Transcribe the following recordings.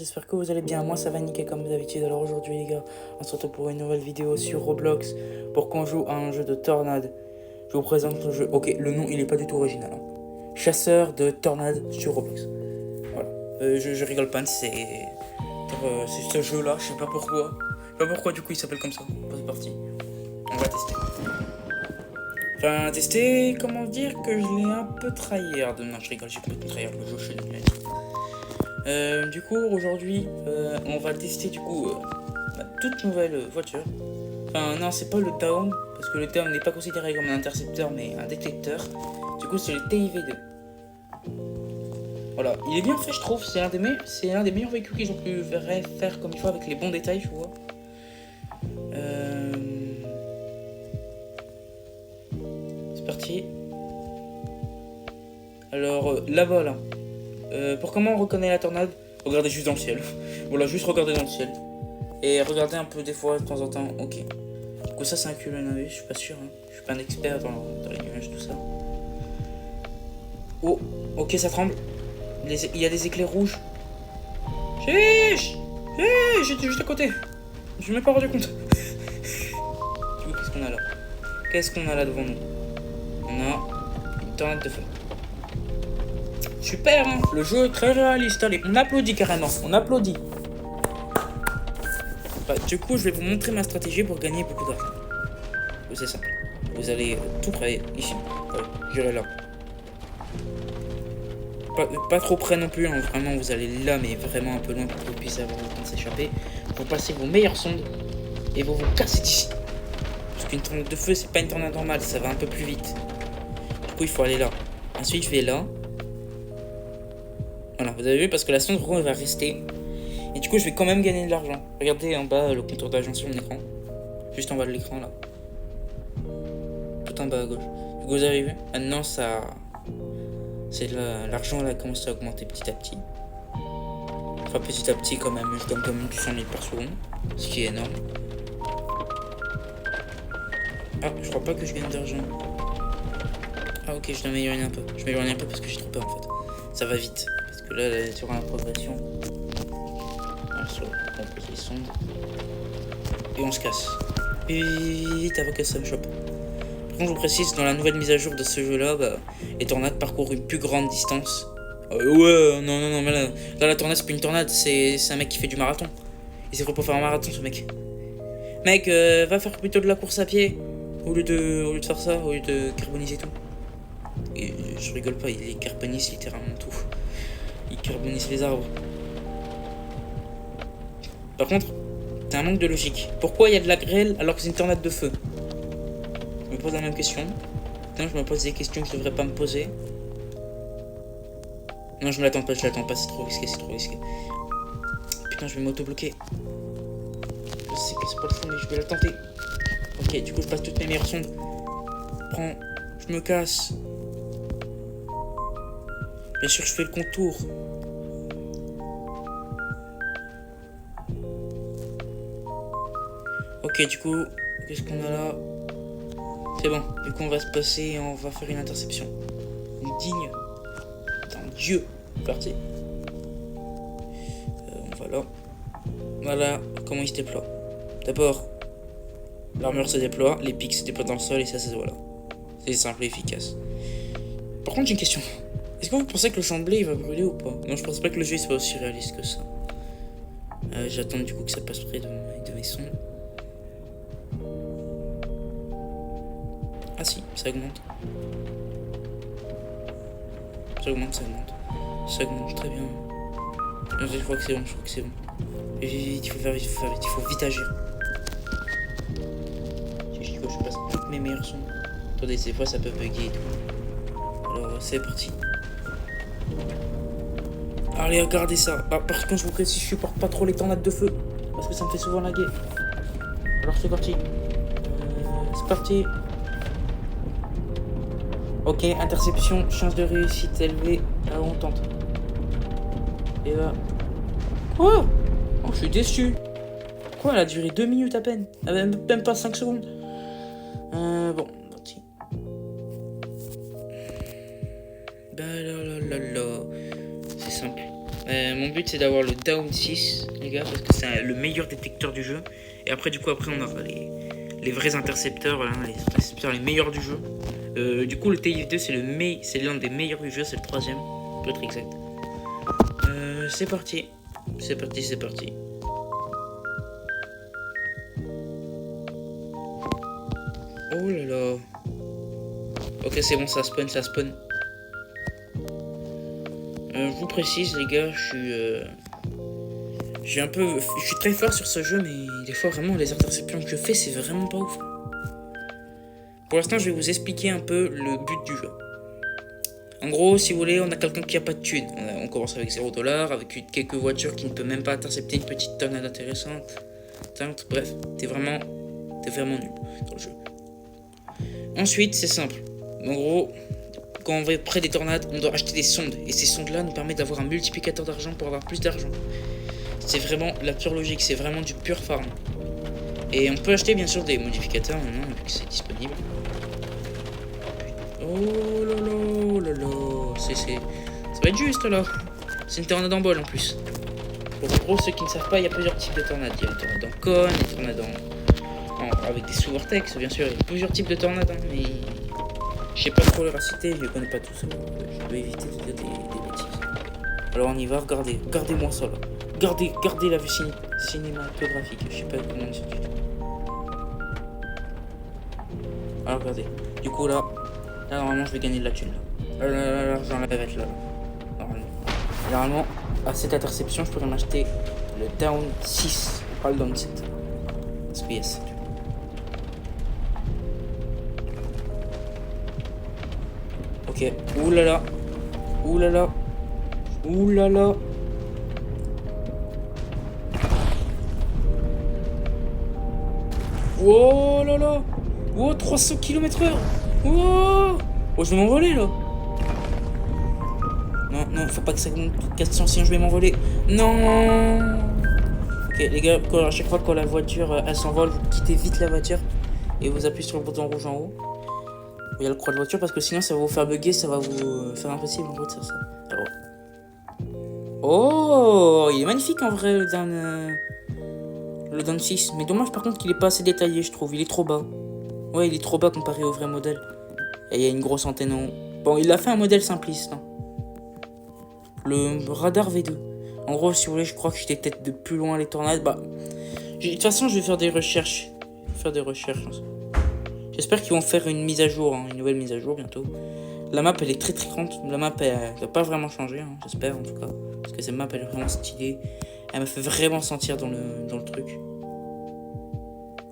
J'espère que vous allez bien, moi ça va nickel comme d'habitude. Alors aujourd'hui les gars, on se retrouve pour une nouvelle vidéo sur Roblox pour qu'on joue à un jeu de tornade. Je vous présente le jeu, ok le nom il est pas du tout original hein. Chasseur de tornades sur Roblox. Voilà, je rigole pas, c'est ce jeu là, je sais pas pourquoi. Je sais pas pourquoi du coup il s'appelle comme ça. C'est parti, on va tester. Enfin tester, comment dire que je l'ai un peu tryhard. Non je rigole, j'ai complètement tryhard le jeu, je suis désolé. Du coup aujourd'hui on va tester du coup toute nouvelle voiture. Enfin non c'est pas le Town parce que le Town n'est pas considéré comme un intercepteur mais un détecteur. Du coup c'est le TIV2. Voilà, il est bien fait je trouve, c'est l'un des meilleurs véhicules qu'ils ont pu faire comme il faut avec les bons détails tu vois. C'est parti. Alors là-bas là. Pour comment on reconnaît la tornade, regardez juste dans le ciel. Voilà, juste regardez dans le ciel. Et regardez un peu des fois de temps en temps. Ok. Du coup ça c'est un cumulonimbus, je suis pas sûr. Hein. Je suis pas un expert dans les nuages, tout ça. Oh, ok ça tremble. Il y a des éclairs rouges. Chiche, j'étais juste à côté. Je m'ai même pas rendu compte. Du coup qu'est-ce qu'on a là? Qu'est-ce qu'on a là devant nous? On a une tornade de feu. Super hein. Le jeu est très réaliste, allez, on applaudit carrément, on applaudit. Bah, du coup je vais vous montrer ma stratégie pour gagner beaucoup d'argent. C'est simple, vous allez tout près, ici, j'irai là. Pas trop près non plus, hein. Vraiment vous allez là mais vraiment un peu loin pour que vous puissiez avoir le temps de s'échapper. Vous passez vos meilleures sondes et vous vous cassez d'ici. Parce qu'une tornade de feu c'est pas une tornade normale, ça va un peu plus vite. Du coup il faut aller là. Ensuite je vais là. Voilà, vous avez vu parce que la sonde elle va rester. Et du coup je vais quand même gagner de l'argent. Regardez en bas le compteur d'argent sur mon écran. Juste en bas de l'écran là. Tout en bas à gauche. Du coup vous avez vu, maintenant ça... C'est l'argent là commence à augmenter petit à petit. Enfin petit à petit quand même, je donne quand même du 100 000 par seconde. Ce qui est énorme. Ah, je crois pas que je gagne d'argent. Ah ok, je dois m'éloigner un peu. Je m'éloigne un peu parce que j'ai trop peur en fait. Ça va vite. Parce que là, sur la progression. Sur les sondes. Et on se casse. Vite avant que ça me chope. Par contre, je vous précise, dans la nouvelle mise à jour de ce jeu-là, bah, les tornades parcourent une plus grande distance. Ouais, non, mais là la tornade, c'est plus une tornade, c'est un mec qui fait du marathon. Il s'est pris pour faire un marathon, ce mec. Mec, va faire plutôt de la course à pied, au lieu de faire ça, au lieu de carboniser tout. Et je rigole pas, il carbonise littéralement tout. Il carbonise les arbres. Par contre, c'est un manque de logique. Pourquoi il y a de la grêle alors que c'est une tornade de feu? Je me pose la même question. Putain, je me pose des questions que je devrais pas me poser. Non, je l'attends pas, c'est trop risqué, Putain, je vais m'auto-bloquer. Je sais que c'est pas le fond, mais je vais la tenter. Ok, du coup, je passe toutes mes meilleures sondes. Prends, je me casse. Bien sûr, je fais le contour. Ok, du coup, qu'est-ce qu'on a là? C'est bon, du coup on va se passer et on va faire une interception. Une digne. Putain, Dieu. Parti. On va là. Voilà comment il se déploie. D'abord, l'armure se déploie, les pics se déploient dans le sol et ça se voit là. C'est simple et efficace. Par contre j'ai une question. Est-ce que vous pensez que le champ de blé il va brûler ou pas? Non, je pense pas que le jeu soit aussi réaliste que ça. J'attends du coup que ça passe près de mes sons. Ah si, ça augmente. Ça augmente très bien. Je crois que c'est bon, Vite, il faut vite agir. Je passe toutes mes meilleures sons. Attendez, des fois ça peut bugger et tout. Alors c'est parti. Allez, regardez ça. Ah, par contre, je vous précise, je supporte pas trop les tornades de feu. Parce que ça me fait souvent laguer. Alors c'est parti. C'est parti. Ok, interception, chance de réussite élevée. Alors on tente. Et là. Quoi? Oh, je suis déçu. Quoi, elle a duré 2 minutes à peine. Elle avait même pas 5 secondes. Bon, parti. Bah là. C'est simple. Mon but c'est d'avoir le Down 6, les gars, parce que c'est le meilleur détecteur du jeu. Et après, du coup, on aura les vrais intercepteurs, hein, les intercepteurs les meilleurs du jeu. Du coup, le TIF2 c'est l'un des meilleurs du jeu, c'est le 3ème, pour être exact. C'est parti. C'est parti. Oh là là. Ok, c'est bon, ça spawn. Je vous précise, les gars, je suis très fort sur ce jeu, mais des fois, vraiment, les interceptions que je fais, c'est vraiment pas ouf. Pour l'instant, je vais vous expliquer un peu le but du jeu. En gros, si vous voulez, on a quelqu'un qui a pas de thunes. On commence avec 0$, avec quelques voitures qui ne peut même pas intercepter une petite tornade intéressante. Bref, t'es vraiment nul dans le jeu. Ensuite, c'est simple. En gros, quand on va près des tornades, on doit acheter des sondes. Et ces sondes-là nous permettent d'avoir un multiplicateur d'argent pour avoir plus d'argent. C'est vraiment la pure logique, c'est vraiment du pur farm. Et on peut acheter bien sûr des modificateurs maintenant, vu que c'est disponible. Oh là là, ça va être juste là. C'est une tornade en bol en plus. Pour en gros, ceux qui ne savent pas, il y a plusieurs types de tornades. Il y a des tornades en cône, des tornades avec des sous-vortex, bien sûr. Il y a plusieurs types de tornades, hein, mais je sais pas trop les citer, je les connais pas tous. Je dois éviter de dire des bêtises. Alors on y va, regardez-moi ça là. Regardez la vue cinématographique, je sais pas comment on dit. Alors regardez, du coup là normalement je vais gagner de la thune là. L'argent la bavette là. Normalement, à cette interception, je pourrais m'acheter le Down 6, pas le Down 7. Parce que yes. Ok, oulala. Oh là là. Oh, 300 km/h. Oh, je vais m'envoler là. Non, faut pas que ça monte 400, sinon je vais m'envoler. Non. Ok, les gars, à chaque fois que la voiture elle s'envole, vous quittez vite la voiture et vous appuyez sur le bouton rouge en haut. Il y a le croix de voiture parce que sinon ça va vous faire bugger, ça va vous faire impossible en gros de faire ça. Alors. Oh, il est magnifique en vrai le Down 6. Mais dommage par contre qu'il est pas assez détaillé, je trouve. Il est trop bas. Ouais, il est trop bas comparé au vrai modèle. Et il y a une grosse antenne en haut. Bon, il a fait un modèle simpliste. Hein. Le radar V2. En gros, si vous voulez, je crois que je détecte de plus loin les tornades. Bah, de toute façon, je vais faire des recherches. J'espère qu'ils vont faire une mise à jour, hein, une nouvelle mise à jour bientôt. La map, elle est très grande. La map, elle va pas vraiment changer, hein, j'espère en tout cas. Parce que cette map, elle est vraiment stylée. Elle me fait vraiment sentir dans le truc.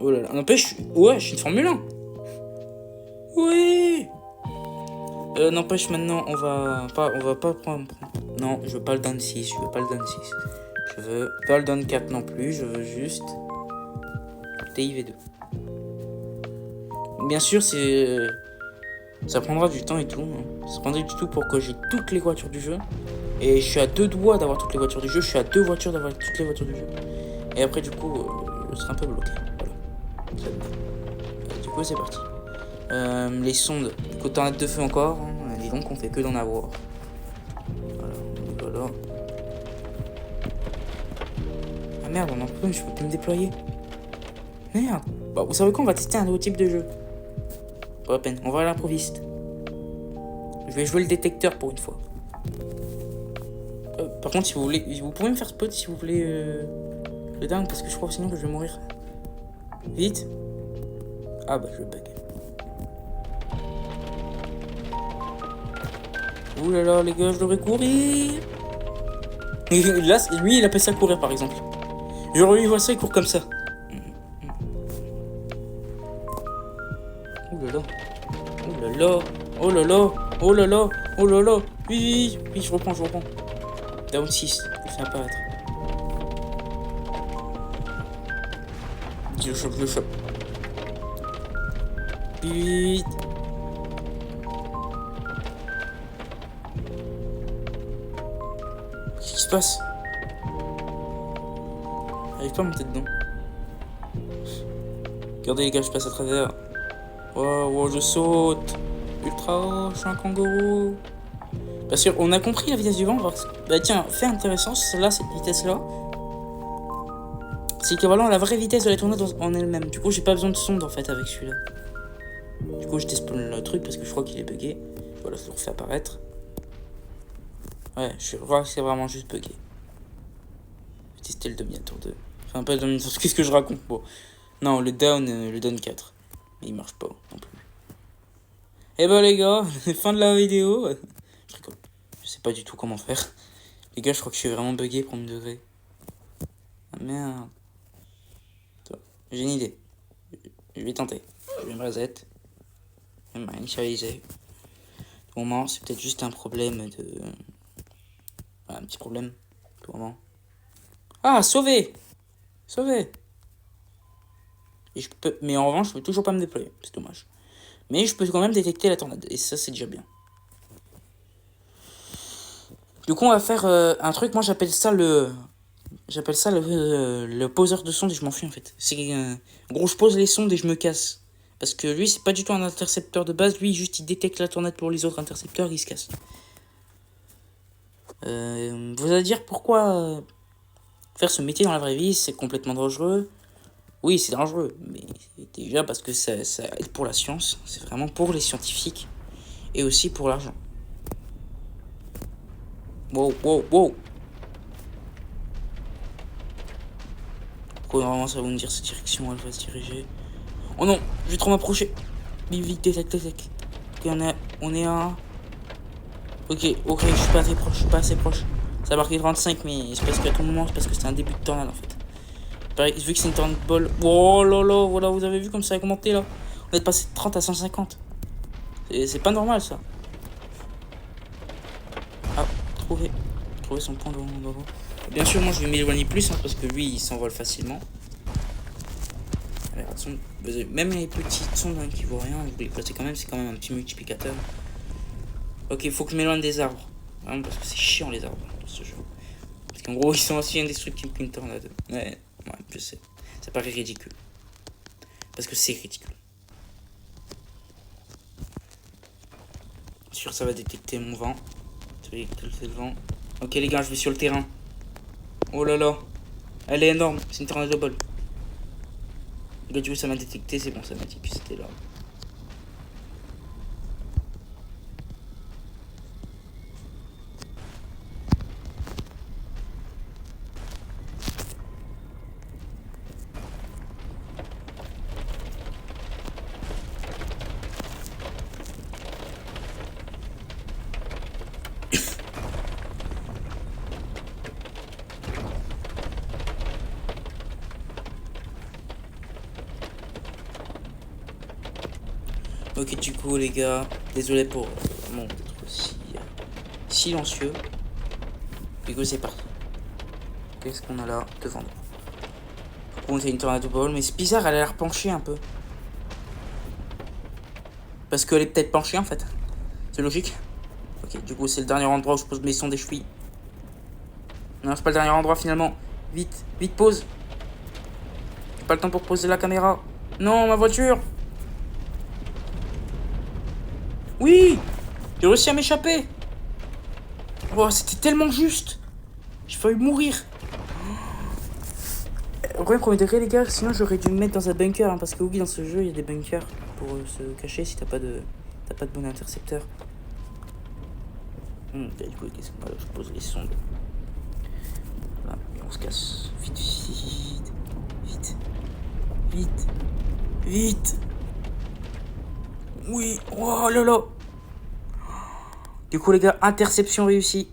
Oh là là, n'empêche, ouais, je suis une Formule 1. Oui. N'empêche, maintenant, on va pas prendre. Non, je veux pas le Down 6, je veux pas le Down 4 non plus, je veux juste TIV2. Bien sûr, ça prendra du temps et tout. Hein. Ça prendra du tout pour que j'ai toutes les voitures du jeu. Et je suis à 2 doigts d'avoir toutes les voitures du jeu. Je suis à 2 voitures d'avoir toutes les voitures du jeu. Et après, du coup, je serai un peu bloqué. Voilà. Du coup, c'est parti. Les sondes. Du coup, tornade de feu encore. Hein. Dis donc, on fait que d'en avoir. Voilà. Ah merde, on en peut, je peux plus me déployer. Merde. Bah, vous savez quoi, on va tester un nouveau type de jeu. Pas la peine, on va à l'improviste. Je vais jouer le détecteur pour une fois. Par contre, si vous voulez, vous pouvez me faire spot si vous voulez le down, parce que je crois sinon que je vais mourir. Vite. Ah bah je bug. Ouh là là les gars, je devrais courir. Et là, lui il appelle ça courir par exemple. Genre lui il voit ça, il court comme ça. Oh là là. Oh là là. Oh là là. Oh là là. Oh là là. Oui, je reprends. Down 6, je le fais apparaître. Je le chope. Vite. Qu'est-ce qui se passe? J'arrive pas à monter dedans. Regardez les gars, je passe à travers. Wow, je saute. Ultra, je suis un kangourou. Parce qu'on a compris la vitesse du vent. Bah tiens, fait intéressant, là, cette vitesse-là. C'est équivalent à la vraie vitesse de la tornade en elle-même. Du coup, j'ai pas besoin de sonde en fait avec celui-là. Du coup, je teste le truc parce que je crois qu'il est bugué. Voilà, je le refais apparaître. Ouais, je vois que c'est vraiment juste bugué. Je vais tester le Dominator 2. Enfin, pas le Dominator 2, qu'est-ce que je raconte? Bon. Non, le down 4. Mais il marche pas non plus. Et bah les gars, fin de la vidéo. Je rigole. Je sais pas du tout comment faire. Les gars, je crois que je suis vraiment bugué premier degré. Ah merde. J'ai une idée. Je vais tenter. Je vais me reset. Je vais m'initialiser. Au moment, c'est peut-être juste un problème de... un petit problème. Pour le moment. Ah, sauvé. Sauvé. Et je peux... Mais en revanche, je peux toujours pas me déployer. C'est dommage. Mais je peux quand même détecter la tornade. Et ça, c'est déjà bien. Du coup, on va faire un truc. Moi, j'appelle ça le poseur de sonde et je m'en fous en fait. C'est gros, je pose les sondes et je me casse. Parce que lui, c'est pas du tout un intercepteur de base. Lui, juste il détecte la tornade pour les autres intercepteurs, il se casse. Vous allez dire pourquoi faire ce métier dans la vraie vie, c'est complètement dangereux. Oui, c'est dangereux, mais déjà parce que ça aide pour la science. C'est vraiment pour les scientifiques et aussi pour l'argent. Wow, wow, wow. Normalement, ça va me dire cette direction, elle va se diriger. Oh non, je vais trop m'approcher. Vite, détecte. Ok, on est à... Ok, je suis pas assez proche. Ça a marqué 35, mais c'est parce qu'à tout moment, c'est parce que c'est un début de tornade en fait. Pareil, vu que c'est une tornade ball. Oh là là, voilà, vous avez vu comme ça a commenté là. On est passé de 30 à 150. C'est pas normal ça. Ah, trouver son point de haut. Bien sûr, moi je vais m'éloigner plus hein, parce que lui il s'envole facilement. Allez, attention, même les petites sondes hein, qui voient rien, vous les placez quand même, c'est quand même un petit multiplicateur. Ok, il faut que je m'éloigne des arbres. Vraiment, parce que c'est chiant les arbres dans ce jeu. Parce qu'en gros, ils sont aussi indestructibles qu'une tornade. Ouais, je sais. Ça paraît ridicule. Parce que c'est ridicule. Sûr, ça va détecter mon vent. C'est le vent. Ok, les gars, je vais sur le terrain. Oh là là. Elle est énorme. C'est une tornade de bol. Là, du coup, ça m'a détecté. C'est bon, ça m'a dit que c'était là. Ok, du coup, les gars, désolé pour d'être aussi silencieux. Du coup, c'est parti. Qu'est-ce qu'on a là devant nous? Du coup, on fait une tornade de ball, mais c'est bizarre, elle a l'air penchée un peu. Parce qu'elle est peut-être penchée en fait. C'est logique. Ok, du coup, c'est le dernier endroit où je pose mes sondes et je fuis. Non, c'est pas le dernier endroit finalement. Vite, pose. J'ai pas le temps pour poser la caméra. Non, ma voiture. Oui, j'ai réussi à m'échapper. Oh, c'était tellement juste. J'ai failli mourir. Ouais, premier degré, les gars, sinon j'aurais dû me mettre dans un bunker. Hein, parce que oui, dans ce jeu, il y a des bunkers pour se cacher si t'as pas de bon intercepteur. Du coup, qu'est-ce que je pose les sondes. Voilà, et on se casse. Vite. Oui, oh là là. Du coup, les gars, interception réussie.